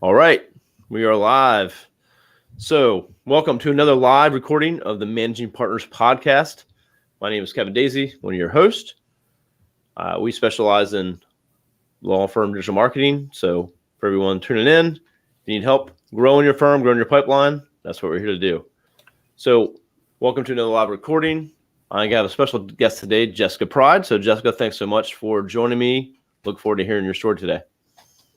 All right, we are live. So, welcome to another live recording of the Managing Partners podcast. My name is Kevin Daisy, one of your hosts. We specialize in law firm digital marketing. So, for everyone tuning in, if you need help growing your firm, growing your pipeline, that's what we're here to do. So, welcome to another live recording. I got a special guest today, Jessica Pride. So, Jessica, thanks so much for joining me. Look forward to hearing your story today.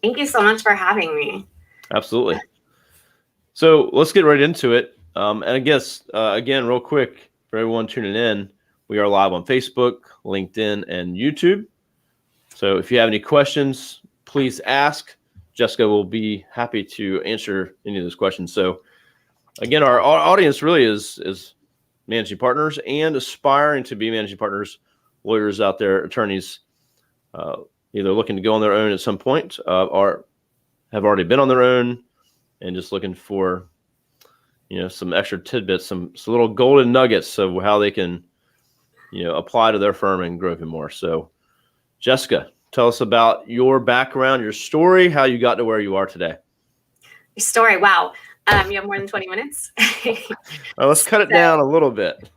Thank you so much for having me. Absolutely. So let's get right into it. And I guess, again, real quick, for everyone tuning in, we are live on Facebook, LinkedIn, and YouTube. So if you have any questions, please ask. Jessica will be happy to answer any of those questions. So again, our audience really is managing partners and aspiring to be managing partners, lawyers out there, attorneys, either looking to go on their own at some point or have already been on their own, and just looking for, some extra tidbits, some little golden nuggets of how they can, apply to their firm and grow even more. So, Jessica, tell us about your background, your story, how you got to where you are today. Your story, wow. You have more than 20 minutes? Well, let's cut it down a little bit.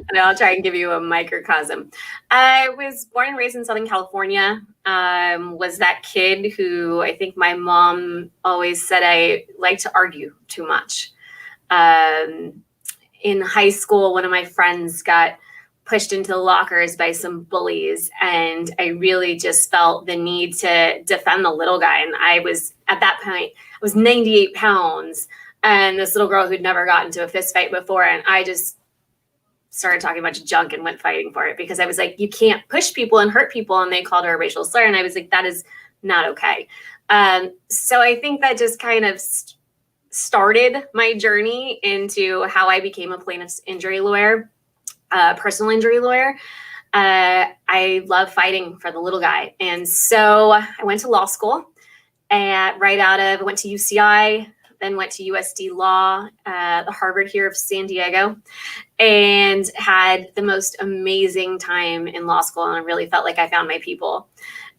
And I'll try and give you a microcosm. I was born and raised in Southern California. Was that kid who I think my mom always said I like to argue too much. In high school, one of my friends got pushed into the lockers by some bullies, and I really just felt the need to defend the little guy. And I was, at that point, I was 98 pounds. And this little girl who'd never gotten into a fist fight before. And I just started talking a bunch of junk and went fighting for it, because I was like, you can't push people and hurt people. And they called her a racial slur. And I was like, that is not okay. So I think that just kind of started my journey into how I became a plaintiff's injury lawyer, personal injury lawyer. I love fighting for the little guy. And so I went to law school, and I went to UCI, then went to USD Law, the Harvard here of San Diego, and had the most amazing time in law school. And I really felt like I found my people.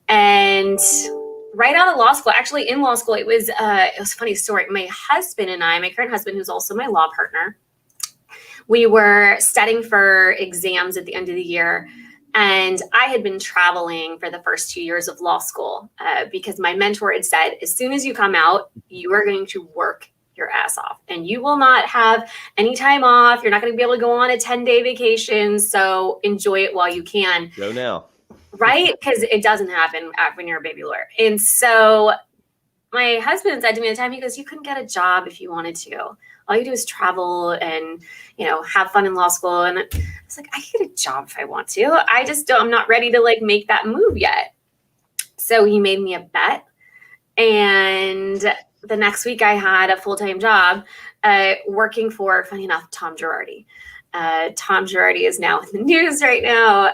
And right out of law school, actually in law school, it was a funny story. My husband and I, my current husband, who's also my law partner, we were studying for exams at the end of the year. And I had been traveling for the first 2 years of law school because my mentor had said, as soon as you come out, you are going to work your ass off and you will not have any time off. You're not going to be able to go on a 10-day vacation. So enjoy it while you can. Go now. Right? Because it doesn't happen when you're a baby lawyer. And so my husband said to me at the time, he goes, you couldn't get a job if you wanted to. All you do is travel and, have fun in law school. And I was like, I can get a job if I want to. I'm not ready to make that move yet. So he made me a bet. And the next week I had a full-time job working for, funny enough, Tom Girardi. Tom Girardi is now in the news right now.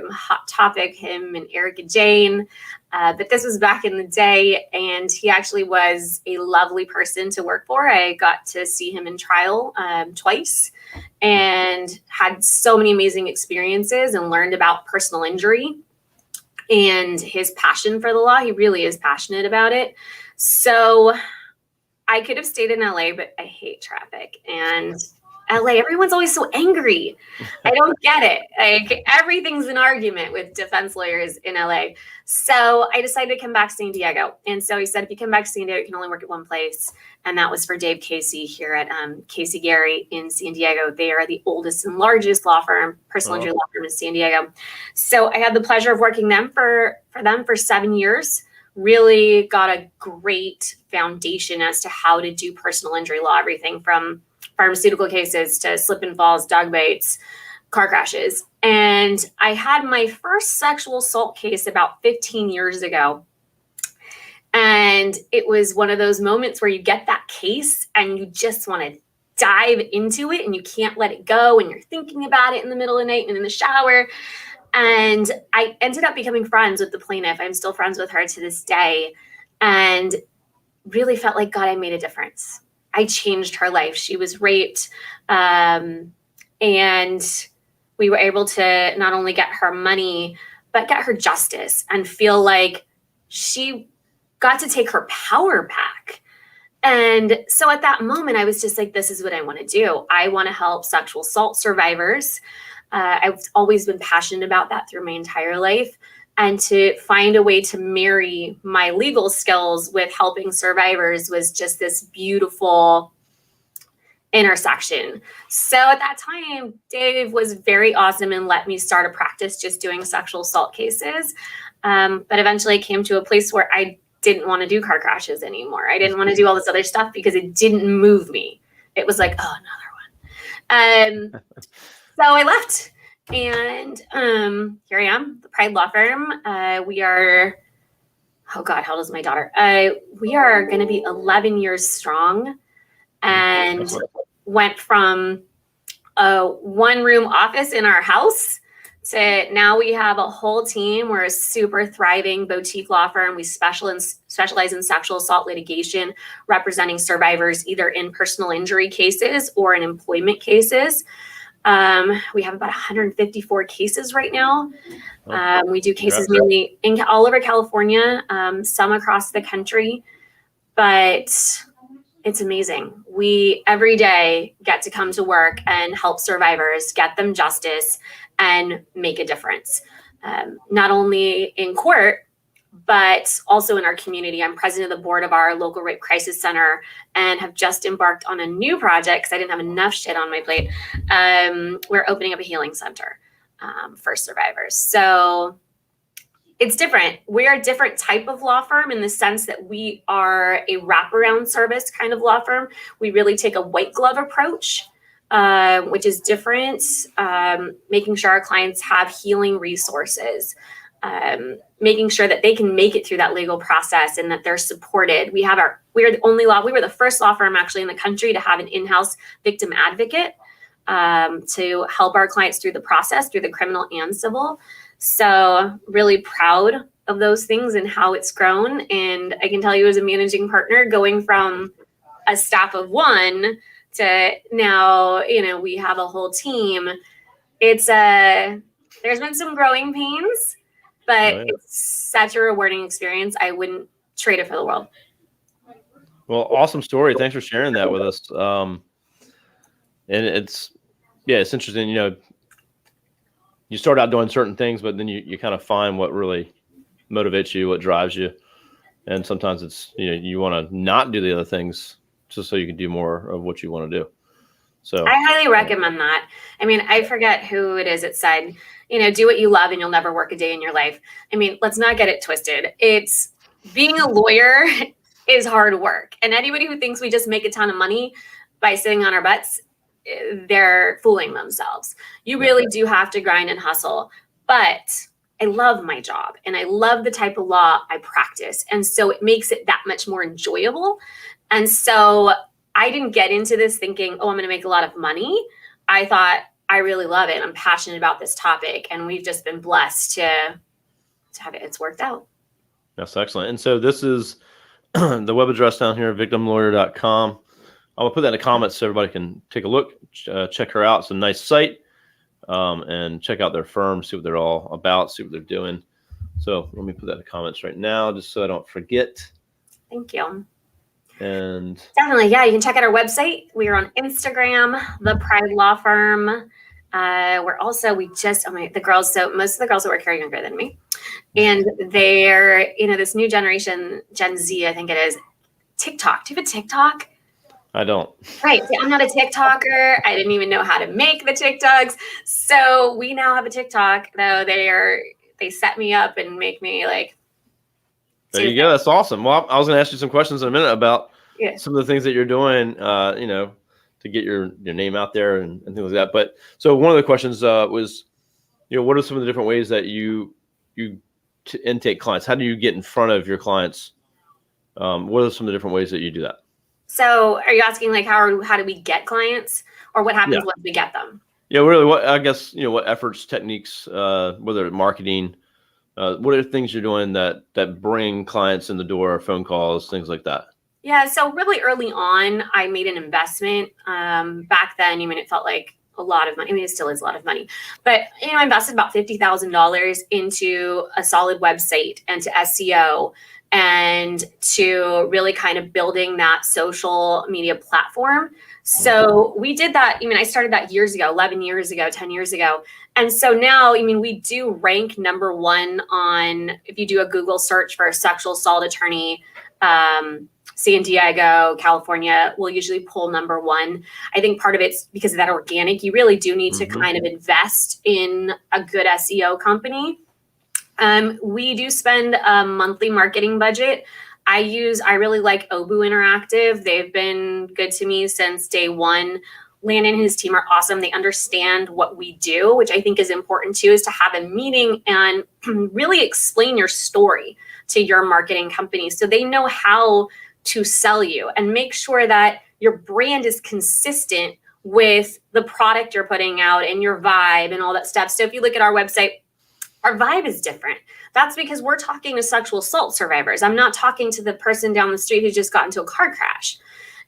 Hot topic, him and Erica Jane. But this was back in the day, and he actually was a lovely person to work for. I got to see him in trial twice and had so many amazing experiences and learned about personal injury and his passion for the law. He really is passionate about it. So I could have stayed in LA, but I hate traffic. And LA, everyone's always so angry. I don't get it. Everything's an argument with defense lawyers in LA. So I decided to come back to San Diego. And so he said, if you come back to San Diego, you can only work at one place. And that was for Dave Casey here at Casey Gary in San Diego. They are the oldest and largest law firm, personal injury law firm in San Diego. So I had the pleasure of working for them for 7 years. Really got a great foundation as to how to do personal injury law, everything from pharmaceutical cases to slip and falls, dog bites, car crashes. And I had my first sexual assault case about 15 years ago. And it was one of those moments where you get that case and you just want to dive into it and you can't let it go. And you're thinking about it in the middle of the night and in the shower. And I ended up becoming friends with the plaintiff. I'm still friends with her to this day. And really felt like, God, I made a difference. I changed her life. She was raped. And we were able to not only get her money, but get her justice and feel like she got to take her power back. And so at that moment, I was just like, this is what I want to do. I want to help sexual assault survivors. I've always been passionate about that through my entire life. And to find a way to marry my legal skills with helping survivors was just this beautiful intersection. So at that time, Dave was very awesome and let me start a practice just doing sexual assault cases. But eventually I came to a place where I didn't want to do car crashes anymore. I didn't want to do all this other stuff because it didn't move me. It was like, oh, another one. So I left, and here I am, the Pride Law Firm. We are, oh God, how old is my daughter? We are going to be 11 years strong, and went from a one-room office in our house to now we have a whole team. We're a super thriving boutique law firm. We specialize in sexual assault litigation, representing survivors either in personal injury cases or in employment cases. We have about 154 cases right now. We do cases mainly all over California, some across the country, but it's amazing. We every day get to come to work and help survivors, get them justice, and make a difference. Not only in court, but also in our community. I'm president of the board of our local rape crisis center and have just embarked on a new project because I didn't have enough shit on my plate. We're opening up a healing center for survivors. So it's different. We're a different type of law firm in the sense that we are a wraparound service kind of law firm. We really take a white glove approach, which is different, making sure our clients have healing resources, making sure that they can make it through that legal process and that they're supported. We are the first law firm actually in the country to have an in-house victim advocate to help our clients through the process, through the criminal and civil. So really proud of those things and how it's grown. And I can tell you as a managing partner, going from a staff of one to now, we have a whole team. There's been some growing pains, but it's such a rewarding experience. I wouldn't trade it for the world. Well, awesome story. Thanks for sharing that with us. And it's interesting, you start out doing certain things, but then you kind of find what really motivates you, what drives you. And sometimes it's, you want to not do the other things just so you can do more of what you want to do. So I highly recommend that. I mean, I forget who it is that said, do what you love and you'll never work a day in your life. I mean, let's not get it twisted. It's being a lawyer is hard work. And anybody who thinks we just make a ton of money by sitting on our butts, they're fooling themselves. You really do have to grind and hustle. But I love my job and I love the type of law I practice. And so it makes it that much more enjoyable. And so I didn't get into this thinking, I'm going to make a lot of money. I thought, I really love it. I'm passionate about this topic. And we've just been blessed to have it. It's worked out. That's excellent. And so this is the web address down here, victimlawyer.com. I'm going to put that in the comments so everybody can take a look, check her out. It's a nice site, and check out their firm, see what they're all about, see what they're doing. So let me put that in the comments right now just so I don't forget. Thank you. And definitely, you can check out our website. We are on Instagram, The Pride Law Firm. We're also, the girls, so most of the girls that work here are younger than me. And they're, this new generation, Gen Z, I think it is, TikTok. Do you have a TikTok? I don't. Right. See, I'm not a TikToker. I didn't even know how to make the TikToks. So we now have a TikTok, though they set me up and make me like. There you go. That's awesome. Well, I was going to ask you some questions in a minute about some of the things that you're doing, to get your name out there and things like that. But so one of the questions was, what are some of the different ways that you intake clients? How do you get in front of your clients? What are some of the different ways that you do that? So are you asking like how do we get clients, or what happens once we get them? Yeah, really. What efforts, techniques, whether it's marketing, what are things you're doing that bring clients in the door, phone calls, things like that? Yeah. So really early on, I made an investment. Back then, it felt like a lot of money. It still is a lot of money, but I invested about $50,000 into a solid website and to SEO and to really kind of building that social media platform. So we did that. I mean, I started that years ago, 11 years ago, 10 years ago. And so now, I mean, we do rank #1 on, if you do a Google search for a sexual assault attorney, San Diego, California will usually pull #1. I think part of it's because of that organic. You really do need to kind of invest in a good SEO company. We do spend a monthly marketing budget. I really like Obu Interactive. They've been good to me since day one. Landon and his team are awesome. They understand what we do, which I think is important too, is to have a meeting and really explain your story to your marketing company so they know how to sell you, and make sure that your brand is consistent with the product you're putting out and your vibe and all that stuff. So if you look at our website, our vibe is different. That's because we're talking to sexual assault survivors. I'm not talking to the person down the street who just got into a car crash.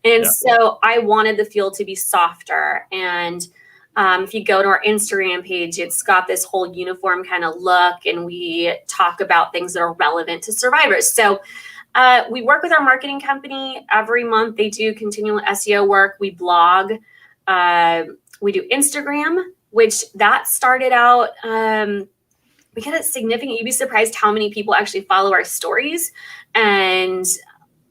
And so I wanted the feel to be softer. And if you go to our Instagram page, it's got this whole uniform kind of look, and we talk about things that are relevant to survivors. So we work with our marketing company every month. They do continual SEO work. We blog. We do Instagram, which that started out, we get it significant. You'd be surprised how many people actually follow our stories and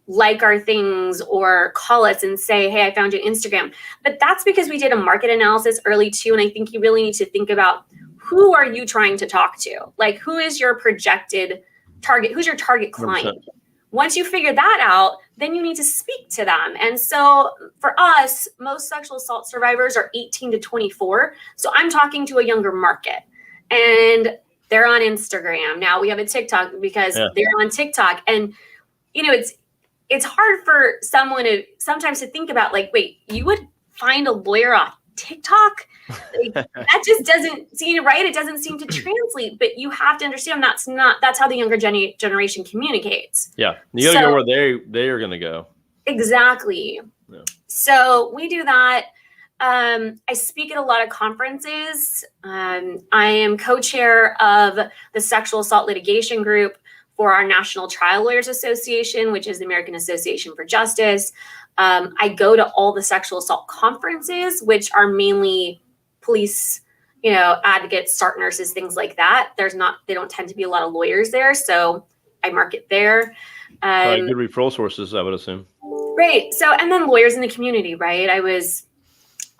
like our things or call us and say, hey, I found you on Instagram. But that's because we did a market analysis early too. And I think you really need to think about, who are you trying to talk to? Like, who is your projected target? Who's your target client? 100%. Once you figure that out, then you need to speak to them. And so for us, most sexual assault survivors are 18 to 24. So I'm talking to a younger market, and they're on Instagram. Now we have a TikTok because they're on TikTok. And, you know, it's hard for someone to sometimes to think about, like, wait, you would find a lawyer off TikTok? Like, that just doesn't seem right. It doesn't seem to translate. But you have to understand that's how the younger generation communicates. Yeah, you gotta go where they are gonna go. Exactly. Yeah. So we do that. I speak at a lot of conferences. I am co-chair of the Sexual Assault Litigation group for our National Trial Lawyers Association, which is the American Association for Justice. I go to all the sexual assault conferences, which are mainly police, advocates, SART nurses, things like that. They don't tend to be a lot of lawyers there, so I market there. Good referral sources, I would assume. Right. So, and then lawyers in the community, right? I was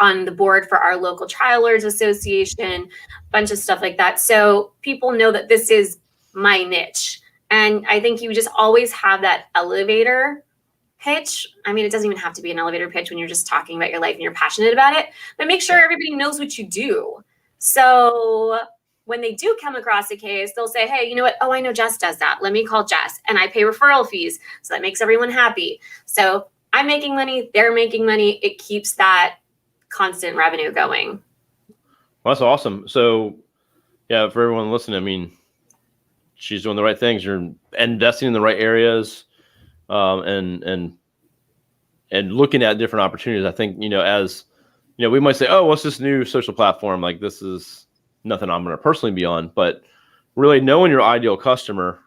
on the board for our local Trial Lawyers Association, a bunch of stuff like that. So people know that this is my niche. And I think you just always have that elevator pitch. I mean, it doesn't even have to be an elevator pitch when you're just talking about your life and you're passionate about it, but make sure everybody knows what you do. So when they do come across a case, they'll say, hey, you know what? Oh, I know Jess does that. Let me call Jess. And I pay referral fees. So that makes everyone happy. So I'm making money. They're making money. It keeps that constant revenue going. Well, that's awesome. So yeah, for everyone listening, I mean, she's doing the right things. You're investing in the right areas, and looking at different opportunities. I think, as we might say, oh, what's this new social platform? Like, this is nothing I'm going to personally be on, but really knowing your ideal customer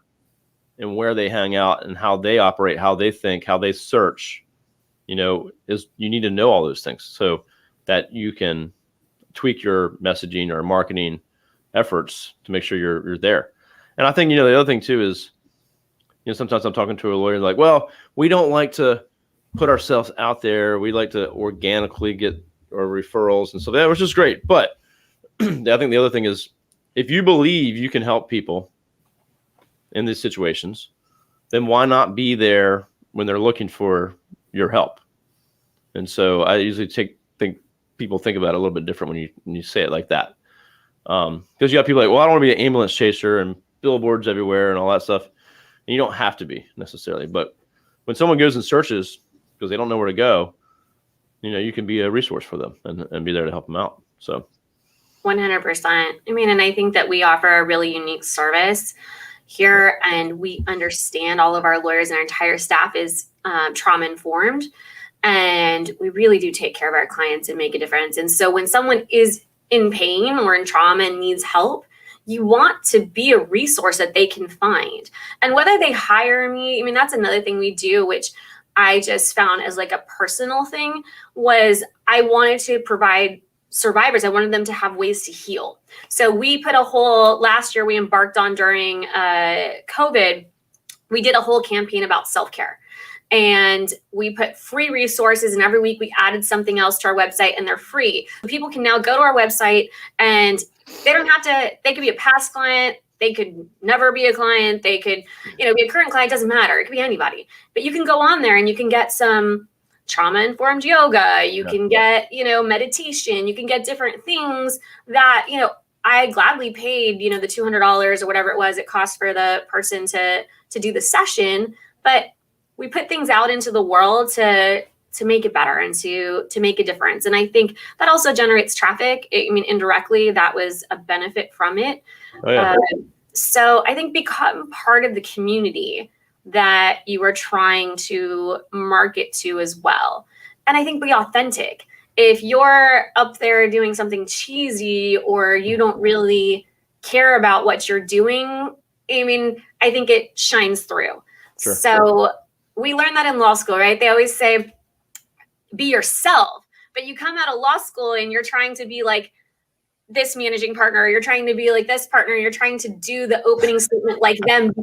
and where they hang out and how they operate, how they think, how they search, you need to know all those things so that you can tweak your messaging or marketing efforts to make sure you're there. And I think, the other thing too is, sometimes I'm talking to a lawyer like, well, we don't like to put ourselves out there. We like to organically get our referrals and so that, which is great. But I think the other thing is, if you believe you can help people in these situations, then why not be there when they're looking for your help? And so I usually think people think about it a little bit different when you say it like that. Because you have people like, well, I don't want to be an ambulance chaser and billboards everywhere and all that stuff. And you don't have to be necessarily. But when someone goes and searches because they don't know where to go, you can be a resource for them and be there to help them out. So 100%. I mean, and I think that we offer a really unique service here, and we understand all of our lawyers and our entire staff is trauma informed. And we really do take care of our clients and make a difference. And so when someone is in pain or in trauma and needs help, you want to be a resource that they can find. And whether they hire me, I mean, that's another thing we do, which I just found as like a personal thing, was I wanted to provide survivors, I wanted them to have ways to heal. So we put last year we embarked on during COVID, we did a whole campaign about self-care. And we put free resources, and every week we added something else to our website, and they're free. People can now go to our website, and they don't have to, they could be a past client, they could never be a client, they could, be a current client, doesn't matter. It could be anybody. But you can go on there and you can get some trauma-informed yoga, you can get, meditation, you can get different things that, I gladly paid, the $200 or whatever it was it cost for the person to do the session. But we put things out into the world to make it better and to make a difference. And I think that also generates traffic. Indirectly, that was a benefit from it. Oh, yeah. So I think become part of the community that you are trying to market to as well. And I think be authentic. If you're up there doing something cheesy or you don't really care about what you're doing, I think it shines through. Sure. So we learned that in law school, right? They always say, be yourself, but you come out of law school and you're trying to be like this managing partner, or you're trying to be like this partner, you're trying to do the opening statement like them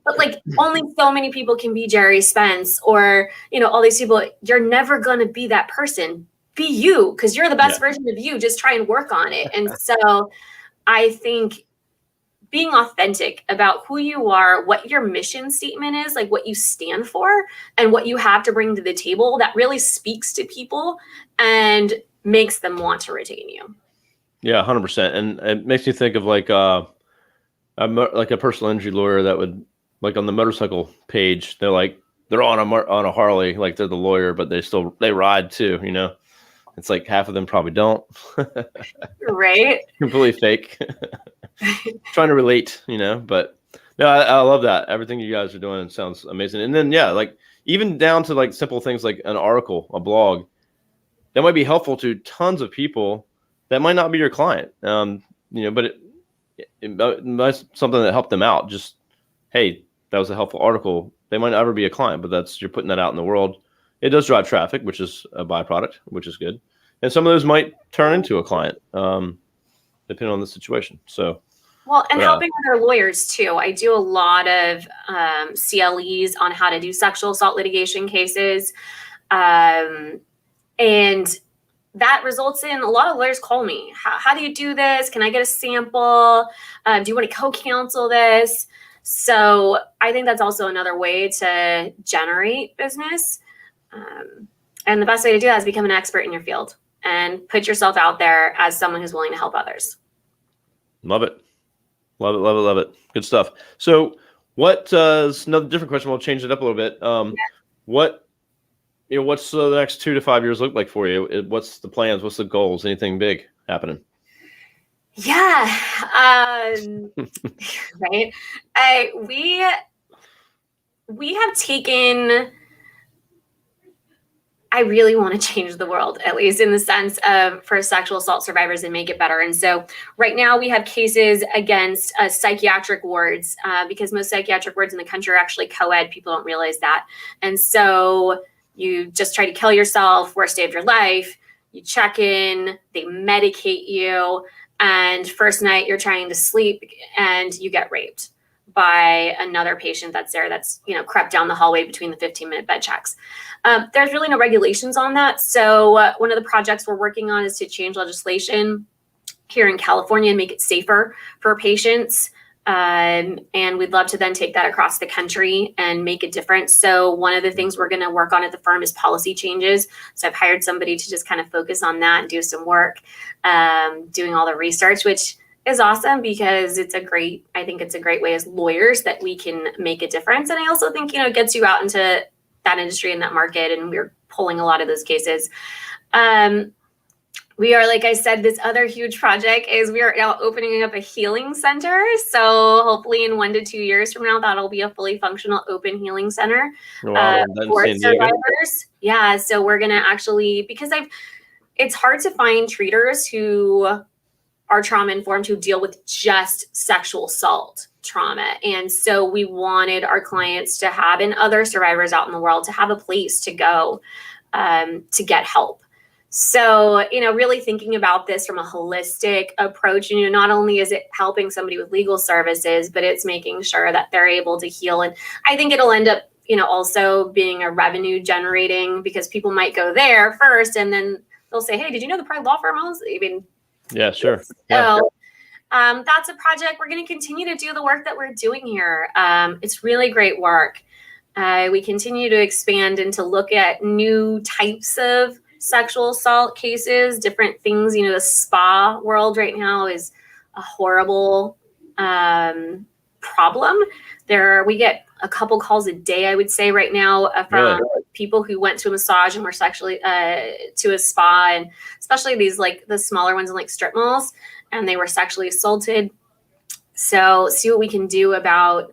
but like only so many people can be Jerry Spence or, all these people. You're never going to be that person. Be you, because you're the best version of you. Just try and work on it. And so I think being authentic about who you are, what your mission statement is, like what you stand for and what you have to bring to the table, that really speaks to people and makes them want to retain you. Yeah, 100%. And it makes me think of like a personal injury lawyer that would, like on the motorcycle page, they're on a Harley, like they're the lawyer, but they ride too, It's like half of them probably don't. Right. Completely fake. Trying to relate, but no, I love that. Everything you guys are doing sounds amazing. And then, like even down to like simple things like an article, a blog that might be helpful to tons of people that might not be your client. But it might something that helped them out. Just, hey, that was a helpful article. They might never be a client, but you're putting that out in the world. It does drive traffic, which is a byproduct, which is good. And some of those might turn into a client, depending on the situation. So, helping other lawyers too. I do a lot of CLEs on how to do sexual assault litigation cases. And that results in a lot of lawyers call me. How do you do this? Can I get a sample? Do you want to co-counsel this? So I think that's also another way to generate business. And the best way to do that is become an expert in your field and put yourself out there as someone who's willing to help others. Love it. Love it. Love it. Love it. Good stuff. So another different question. We'll change it up a little bit. What's the next 2 to 5 years look like for you? What's the plans? What's the goals? Anything big happening? Yeah. Right. We have taken, I really want to change the world, at least in the sense of for sexual assault survivors and make it better. And so right now we have cases against psychiatric wards because most psychiatric wards in the country are actually co-ed. People don't realize that. And so you just try to kill yourself, worst day of your life, you check in, they medicate you, and first night you're trying to sleep and you get raped by another patient that's there that's, crept down the hallway between the 15-minute bed checks. There's really no regulations on that. So one of the projects we're working on is to change legislation here in California and make it safer for patients. And we'd love to then take that across the country and make a difference. So one of the things we're going to work on at the firm is policy changes. So I've hired somebody to just kind of focus on that and do some work, doing all the research, which is awesome because I think it's a great way as lawyers that we can make a difference. And I also think, it gets you out into that industry and that market, and we're pulling a lot of those cases. We are, like I said, this other huge project is we are now opening up a healing center. So hopefully in 1 to 2 years from now, that'll be a fully functional open healing center for survivors. Yeah. So we're going to actually, because it's hard to find treaters who are trauma informed who deal with just sexual assault trauma. And so we wanted our clients to have, and other survivors out in the world, to have a place to go to get help. So, really thinking about this from a holistic approach, not only is it helping somebody with legal services, but it's making sure that they're able to heal. And I think it'll end up, also being a revenue generating, because people might go there first and then they'll say, hey, did you know the Pride law firm owns? Yeah, sure. So that's a project. We're going to continue to do the work that we're doing here. It's really great work. We continue to expand and to look at new types of sexual assault cases, different things. The spa world right now is a horrible problem. We get a couple calls a day, I would say right now, from people who went to a massage and were sexually to a spa, and especially these the smaller ones in strip malls, and they were sexually assaulted. So see what we can do about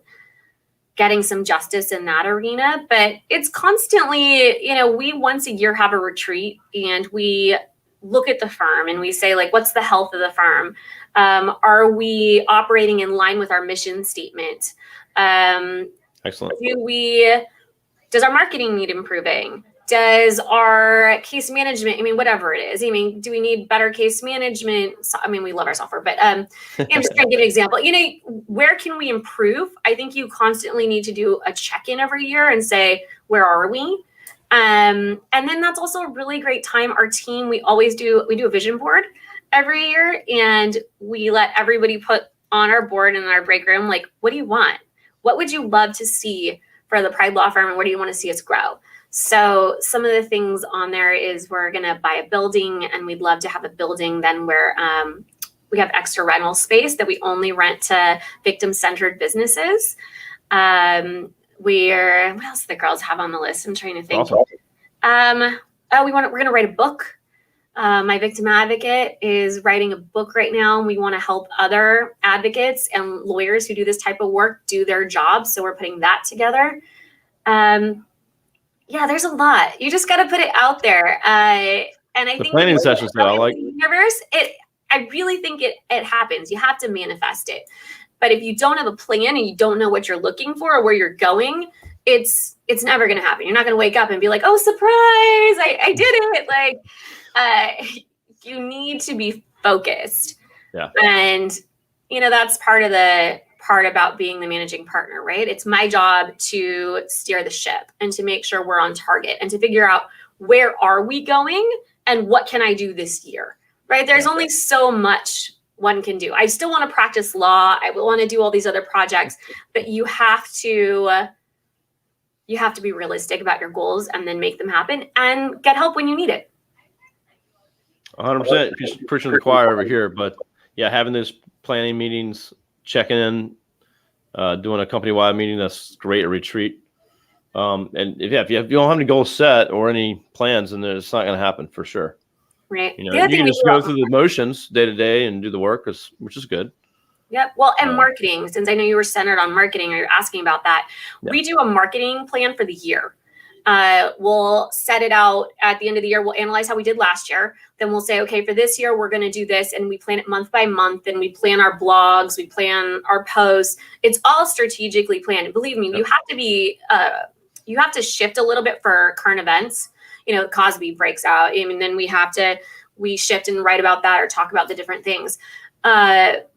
getting some justice in that arena. But it's constantly, we once a year have a retreat and we look at the firm and we say, what's the health of the firm? Are we operating in line with our mission statement? Excellent. Does our marketing need improving? Does our case management, whatever it is, do we need better case management? We love our software, but I'm just trying to give an example. Where can we improve? I think you constantly need to do a check-in every year and say, where are we? And then that's also a really great time. Our team, we do a vision board every year, and we let everybody put on our board in our break room, what do you want? What would you love to see for the Pride Law Firm, and where do you want to see us grow? So some of the things on there is we're going to buy a building, and we'd love to have a building then where we have extra rental space that we only rent to victim-centered businesses. What else do the girls have on the list? I'm trying to think. Awesome. We're going to write a book. My victim advocate is writing a book right now, and we want to help other advocates and lawyers who do this type of work do their job. So we're putting that together. Yeah, there's a lot. You just got to put it out there. And I think planning sessions, though, universe, I really think it happens. You have to manifest it. But if you don't have a plan and you don't know what you're looking for or where you're going, it's never going to happen. You're not going to wake up and be like, oh, surprise, I did it. You need to be focused. Yeah. And, that's part about being the managing partner, right? It's my job to steer the ship and to make sure we're on target and to figure out where are we going and what can I do this year, right? There's only so much one can do. I still want to practice law. I want to do all these other projects, but you have to be realistic about your goals and then make them happen and get help when you need it. 100%. Preaching to the choir over here, but yeah, having those planning meetings, checking in, doing a company-wide meeting, that's great. A retreat, and if you don't have any goals set or any plans, then it's not going to happen for sure. Right. You can just go through the motions day to day and do the work, which is good. Yep. Well, and marketing, since I know you were centered on marketing, or you're asking about that, we do a marketing plan for the year. We'll set it out at the end of the year. We'll analyze how we did last year. Then we'll say, okay, for this year, we're going to do this. And we plan it month by month. And we plan our blogs. We plan our posts. It's all strategically planned. And believe me, you have to shift a little bit for current events. Cosby breaks out. Then we shift and write about that or talk about the different things. But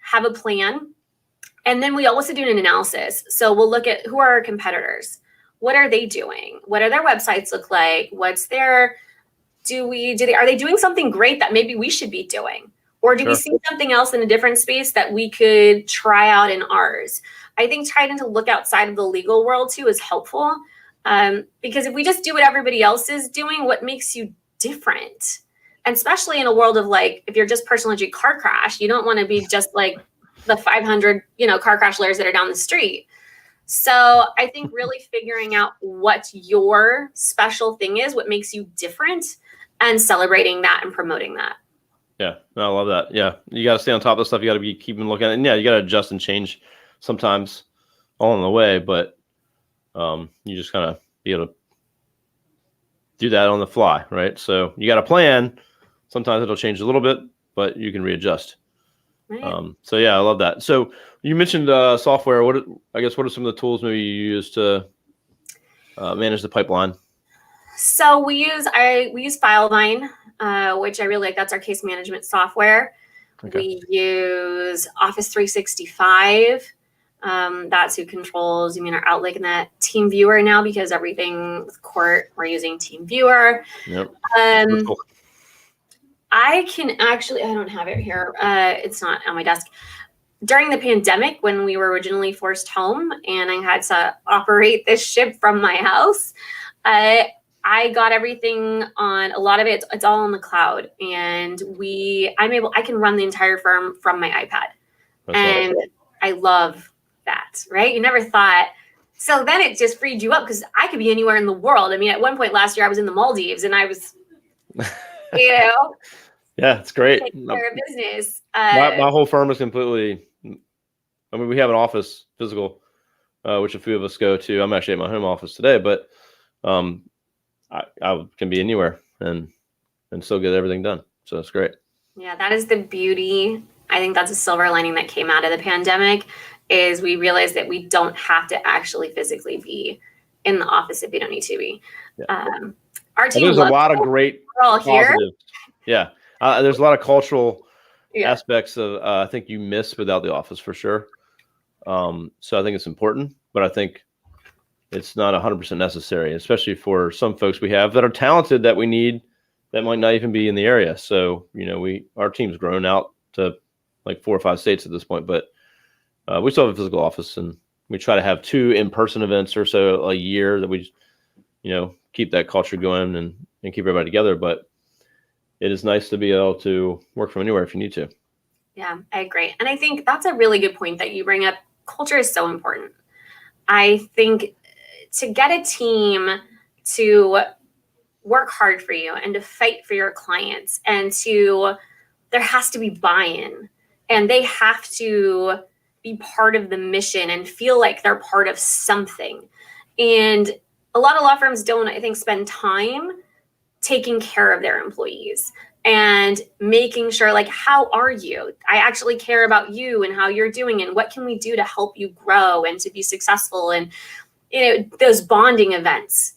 have a plan. And then we also do an analysis. So we'll look at who are our competitors. What are they doing? What are their websites look like? Are they doing something great that maybe we should be doing? Or do we see something else in a different space that we could try out in ours? I think trying to look outside of the legal world too is helpful. Because if we just do what everybody else is doing, what makes you different? And especially in a world of if you're just personal injury car crash, you don't want to be just like the 500, car crash lawyers that are down the street. So I think really figuring out what your special thing is, what makes you different, and celebrating that and promoting that. Yeah, I love that. Yeah, you got to stay on top of stuff. You got to be keeping looking at it. And yeah, you got to adjust and change sometimes along the way, but you just kind of be able to do that on the fly, right? So you got a plan. Sometimes it'll change a little bit, but you can readjust. Right. So yeah, I love that. So you mentioned software. What are some of the tools maybe you use to manage the pipeline? So we use Filevine, which I really like. That's our case management software. Okay. We use Office 365. That's who controls, our Outlook and that Team Viewer now, because everything with court, we're using Team Viewer. Yep. I don't have it here. It's not on my desk. During the pandemic, when we were originally forced home and I had to operate this ship from my house, I got everything on a lot of it. It's all on the cloud, and I can run the entire firm from my iPad. And I love that, right? You never thought. So then it just freed you up because I could be anywhere in the world. At one point last year, I was in the Maldives and I was, yeah, it's great. Taking care of business. My whole firm is completely, we have an office physical, which a few of us go to. I'm actually at my home office today, but I can be anywhere and still get everything done. So it's great. Yeah, that is the beauty. I think that's a silver lining that came out of the pandemic, is we realized that we don't have to actually physically be in the office if we don't need to be. Yeah. Our team, there's a lot of great all here. Yeah. There's a lot of cultural aspects of I think you miss without the office for sure. So I think it's important, but I think it's not 100% necessary, especially for some folks we have that are talented that we need that might not even be in the area. So, our team's grown out to like 4 or 5 states at this point, but we still have a physical office, and we try to have 2 in-person events or so a year that we, keep that culture going and keep everybody together. But it is nice to be able to work from anywhere if you need to. Yeah, I agree. And I think that's a really good point that you bring up. Culture is so important. I think to get a team to work hard for you and to fight for your clients, and there has to be buy-in, and they have to be part of the mission and feel like they're part of something. And a lot of law firms don't, I think, spend time taking care of their employees and making sure, like, how are you? I actually care about you and how you're doing, and what can we do to help you grow and to be successful, and those bonding events.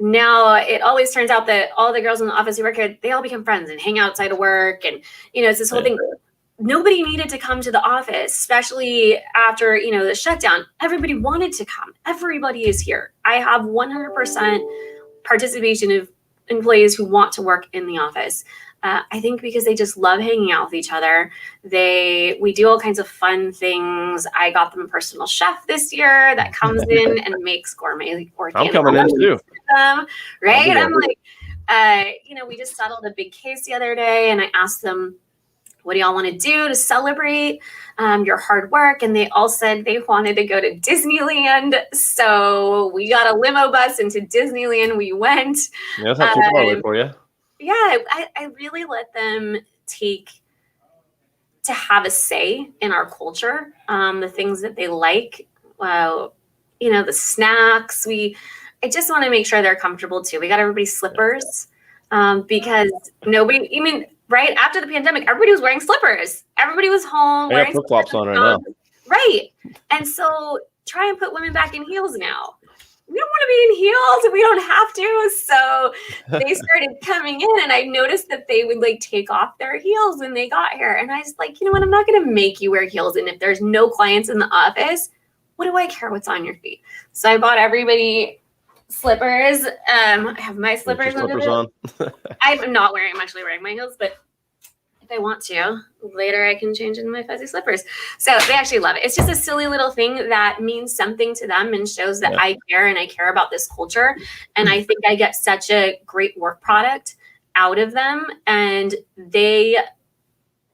Now it always turns out that all the girls in the office who work here, they all become friends and hang outside of work, and it's this whole thing. Nobody needed to come to the office, especially after the shutdown. Everybody wanted to come. Everybody is here. I have 100% participation of employees who want to work in the office. I think because they just love hanging out with each other. We do all kinds of fun things. I got them a personal chef this year that comes in and makes gourmet organic. I'm coming in too. Right? I'm like, we just settled a big case the other day, and I asked them, what do y'all want to do to celebrate your hard work? And they all said they wanted to go to Disneyland. So we got a limo bus into Disneyland. We went. Yeah, that's not too far away for you. Yeah, I really let them to have a say in our culture, the things that they like, the snacks. I just want to make sure they're comfortable too. We got everybody slippers because nobody, right after the pandemic, everybody was wearing slippers. Everybody was home. I got flip-flops on right now. Right. And so try and put women back in heels now. We don't want to be in heels. We don't have to. So they started coming in, and I noticed that they would take take their heels when they got here. And I was like, you know what? I'm not going to make you wear heels. And if there's no clients in the office, what do I care what's on your feet? So I bought everybody slippers. I have my slippers on. I'm not wearing. I'm actually wearing my heels, but if I want to, later I can change into my fuzzy slippers. So they actually love it. It's just a silly little thing that means something to them and shows that I care, and I care about this culture. And I think I get such a great work product out of them, and they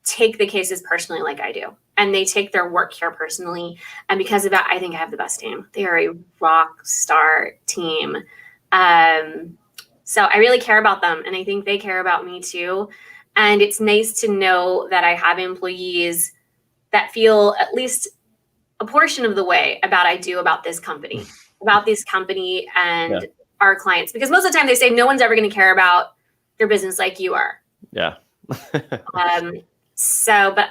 take the cases personally like I do. And they take their work here personally. And because of that, I think I have the best team. They are a rock star team. So I really care about them, and I think they care about me too. And it's nice to know that I have employees that feel at least a portion of the way about this company and our clients. Because most of the time they say no one's ever going to care about your business like you are. Yeah. But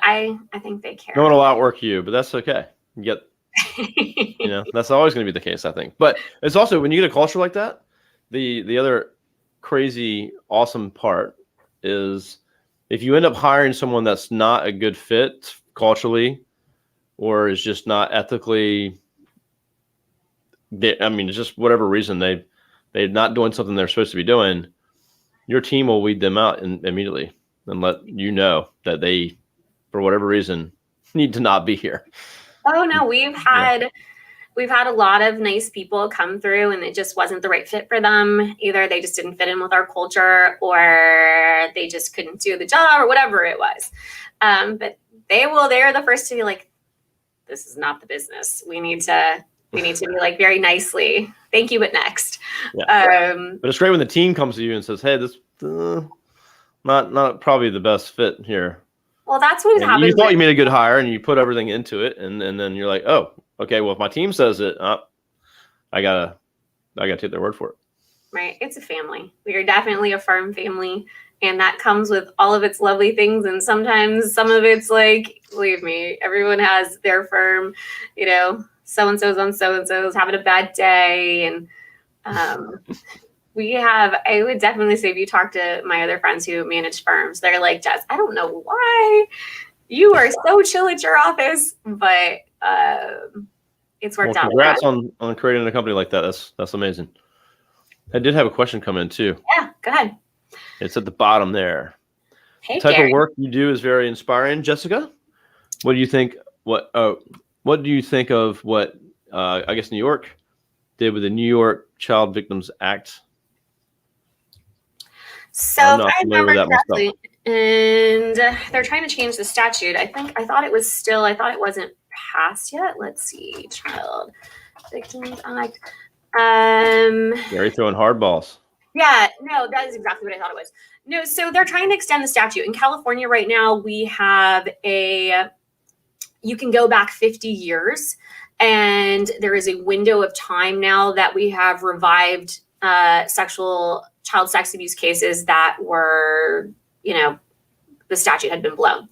I think they care. No one will outwork you, but that's okay. You get, that's always going to be the case, I think. But it's also, when you get a culture like that, the other crazy, awesome part is if you end up hiring someone that's not a good fit culturally, or is just not ethically, it's just whatever reason they're not doing something they're supposed to be doing, your team will weed them out immediately and let you know that they, for whatever reason, need to not be here. Oh no, we've had a lot of nice people come through and it just wasn't the right fit for them. Either they just didn't fit in with our culture, or they just couldn't do the job, or whatever it was. But they're the first to be like, this is not the business. We need to be like, very nicely, thank you, but next. Yeah. But it's great when the team comes to you and says, hey, this not probably the best fit here. Well, that's what happened. You thought you made a good hire and you put everything into it, and then you're like, oh, okay, well, if my team says it, I gotta take their word for it. Right. It's a family. We are definitely a firm family, and that comes with all of its lovely things. And sometimes some of it's like, believe me, everyone has their firm, so-and-so's on so-and-so's having a bad day. And I would definitely say, if you talk to my other friends who manage firms, they're like, Jess, I don't know why you are so chill at your office, but it's worked out. Congrats on creating a company like that. That's amazing. I did have a question come in too. Yeah, go ahead. It's at the bottom there. Hey, the type of work you do is very inspiring, Jessica. What do you think? What do you think of what I guess New York did with the New York Child Victims Act? So if I remember correctly, and they're trying to change the statute. I thought it wasn't passed yet. Let's see, Child Victims Act. Gary throwing hardballs. Yeah, no, that is exactly what I thought it was. No, so they're trying to extend the statute. In California right now, we have you can go back 50 years, and there is a window of time now that we have revived child sex abuse cases that were, the statute had been blown.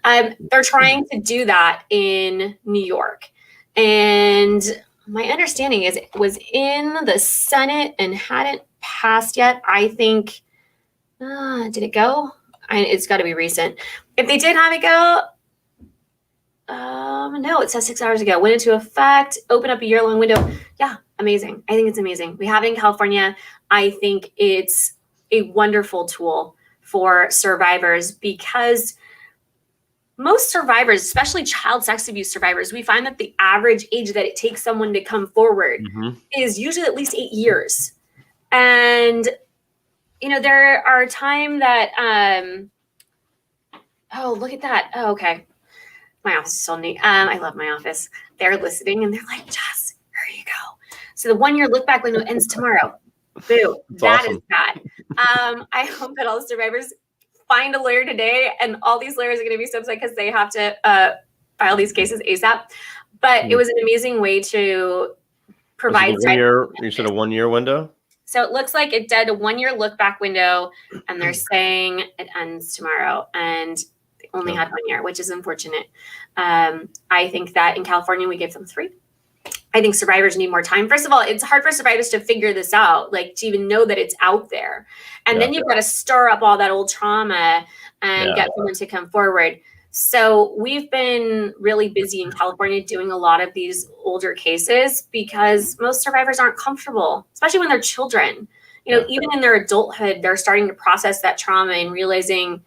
They're trying to do that in New York. And my understanding is it was in the Senate and hadn't passed yet. I think, did it go? It's got to be recent. If they did have it go, no, it says 6 hours ago. Went into effect, open up a year-long window. Yeah, amazing. I think it's amazing. We have it in California. I think it's a wonderful tool for survivors, because most survivors, especially child sex abuse survivors, we find that the average age that it takes someone to come forward is usually at least 8 years. And, there are times that, oh, look at that. Oh, okay. My office is so neat. I love my office. They're listening and they're like, Jess, here you go. So the 1 year look back window ends tomorrow. Boo. That awesome. Is bad. I hope that all the survivors find a lawyer today, and all these lawyers are going to be so upset because they have to file these cases ASAP. But it was an amazing way to provide. You said a 1 year window? So it looks like it did a 1 year look back window, and they're saying it ends tomorrow. And they only had 1 year, which is unfortunate. I think that in California, we gave them 3. I think survivors need more time. First of all, it's hard for survivors to figure this out, like to even know that it's out there. And then you've got to stir up all that old trauma and get someone to come forward. So we've been really busy in California doing a lot of these older cases, because most survivors aren't comfortable, especially when they're children. Even in their adulthood, they're starting to process that trauma and realizing,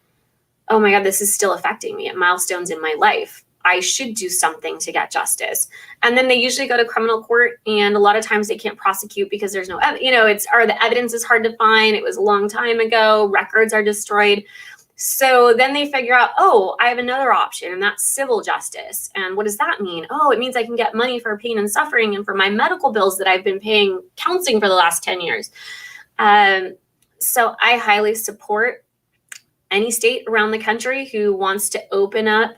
oh my God, this is still affecting me at milestones in my life. I should do something to get justice. And then they usually go to criminal court, and a lot of times they can't prosecute because there's no, the evidence is hard to find. It was a long time ago. Records are destroyed. So then they figure out, oh, I have another option, and that's civil justice. And what does that mean? Oh, it means I can get money for pain and suffering and for my medical bills that I've been paying counseling for the last 10 years. So I highly support any state around the country who wants to open up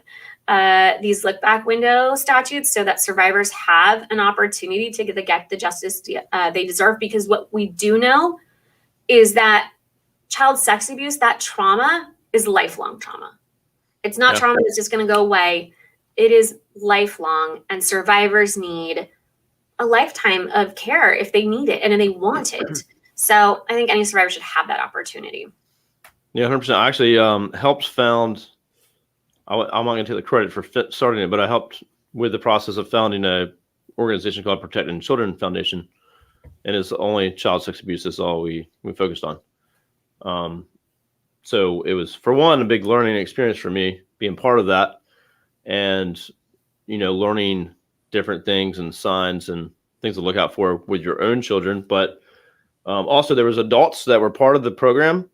these look back window statutes so that survivors have an opportunity to get the justice they deserve. Because what we do know is that child sex abuse, that trauma, is lifelong trauma. It's not trauma that's just going to go away. It is lifelong, and survivors need a lifetime of care if they need it and they want it. So I think any survivor should have that opportunity. Yeah, 100%. Actually, helps found, I'm not going to take the credit for starting it, but I helped with the process of founding a organization called Protecting Children Foundation. And it's only child sex abuse. That's all we focused on. So it was, for one, a big learning experience for me being part of that, and, learning different things and signs and things to look out for with your own children. But also there was adults that were part of the program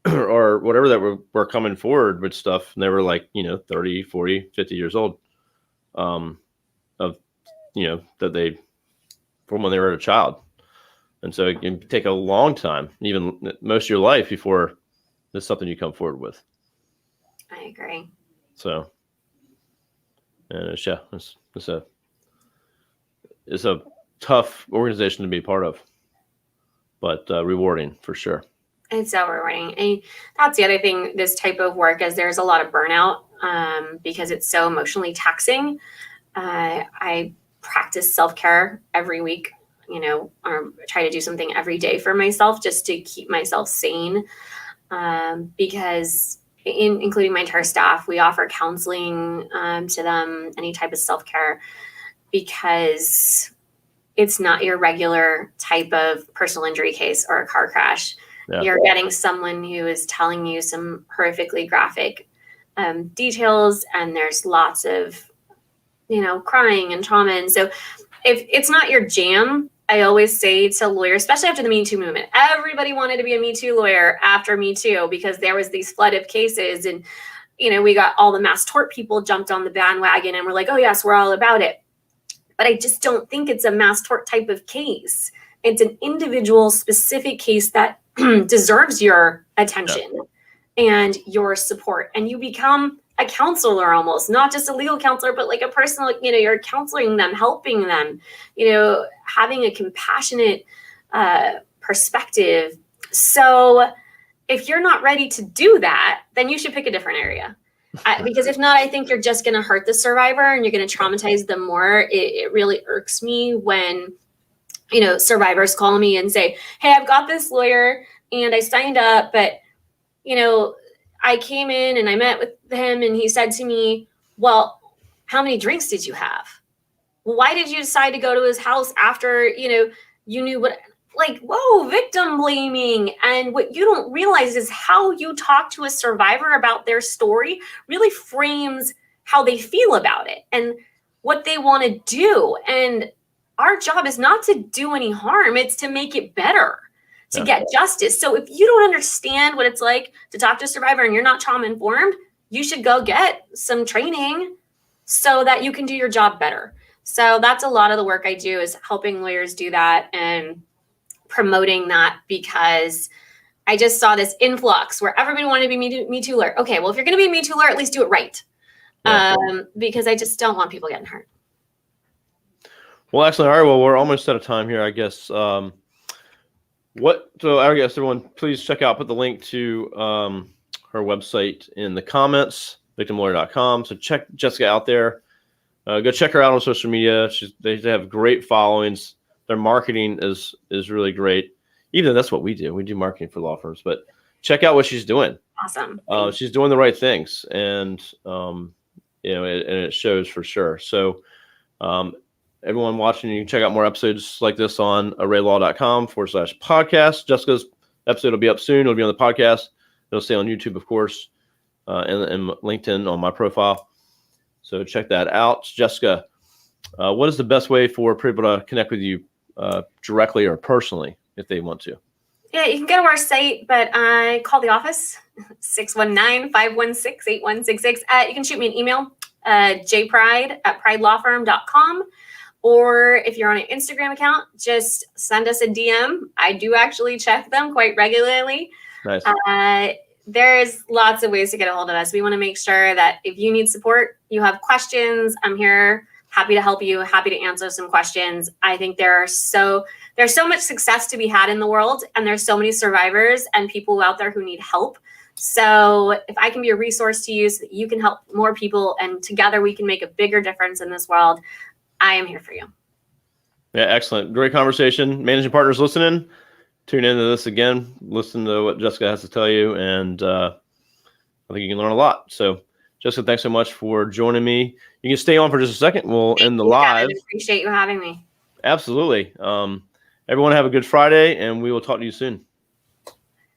or whatever that were coming forward with stuff. And they were like, 30, 40, 50 years old, that they, from when they were a child. And so it can take a long time, even most of your life, before there's something you come forward with. I agree. So, and it's a tough organization to be part of, but rewarding for sure. It's so rewarding. And that's the other thing, this type of work, is there's a lot of burnout because it's so emotionally taxing. I practice self-care every week, or try to do something every day for myself just to keep myself sane. Because including my entire staff, we offer counseling to them, any type of self-care, because it's not your regular type of personal injury case or a car crash. Yeah. You're getting someone who is telling you some horrifically graphic details, and there's lots of, crying and trauma. And so if it's not your jam, I always say to lawyers, especially after the Me Too movement, everybody wanted to be a Me Too lawyer after Me Too because there was these flood of cases, and, we got all the mass tort people jumped on the bandwagon and we're like, oh yes, we're all about it. But I just don't think it's a mass tort type of case. It's an individual specific case that deserves your attention and your support. And you become a counselor almost, not just a legal counselor, but like a personal, you're counseling them, helping them, having a compassionate perspective. So if you're not ready to do that, then you should pick a different area. Because if not, I think you're just going to hurt the survivor and you're going to traumatize them more. It really irks me when, survivors call me and say, hey, I've got this lawyer and I signed up, but, I came in and I met with him and he said to me, well, how many drinks did you have? Why did you decide to go to his house after, you knew what, like, whoa, victim blaming. And what you don't realize is how you talk to a survivor about their story really frames how they feel about it and what they want to do. And our job is not to do any harm. It's to make it better, to get justice. So if you don't understand what it's like to talk to a survivor and you're not trauma informed, you should go get some training so that you can do your job better. So that's a lot of the work I do, is helping lawyers do that and promoting that, because I just saw this influx where everybody wanted to be Me Too lawyer. Okay, well, if you're going to be a Me Too lawyer, at least do it right. Because I just don't want people getting hurt. Well, actually, all right. Well, we're almost out of time here, I guess. So I guess everyone, please check out, put the link to her website in the comments, victimlawyer.com. So check Jessica out there. Go check her out on social media. They have great followings. Their marketing is really great. Even though that's what we do. We do marketing for law firms, but check out what she's doing. Awesome. She's doing the right things, and it shows for sure. So everyone watching, you can check out more episodes like this on arraylaw.com/podcast. Jessica's episode will be up soon. It'll be on the podcast. It'll stay on YouTube, of course, and LinkedIn on my profile. So check that out. Jessica, what is the best way for people to connect with you directly or personally if they want to? Yeah, you can go to our site, but I call the office, 619-516-8166. You can shoot me an email, jpride@pridelawfirm.com. Or if you're on an Instagram account, just send us a DM. I do actually check them quite regularly. Nice. There's lots of ways to get a hold of us. We want to make sure that if you need support, you have questions, I'm here, happy to help you, happy to answer some questions. I think there's so much success to be had in the world, and there's so many survivors and people out there who need help. So if I can be a resource to you so that you can help more people and together we can make a bigger difference in this world, I am here for you. Yeah, excellent. Great conversation. Managing partners listening, tune into this again. Listen to what Jessica has to tell you, and I think you can learn a lot. So, Jessica, thanks so much for joining me. You can stay on for just a second. We'll end the live. I appreciate you having me. Absolutely. Everyone have a good Friday, and we will talk to you soon.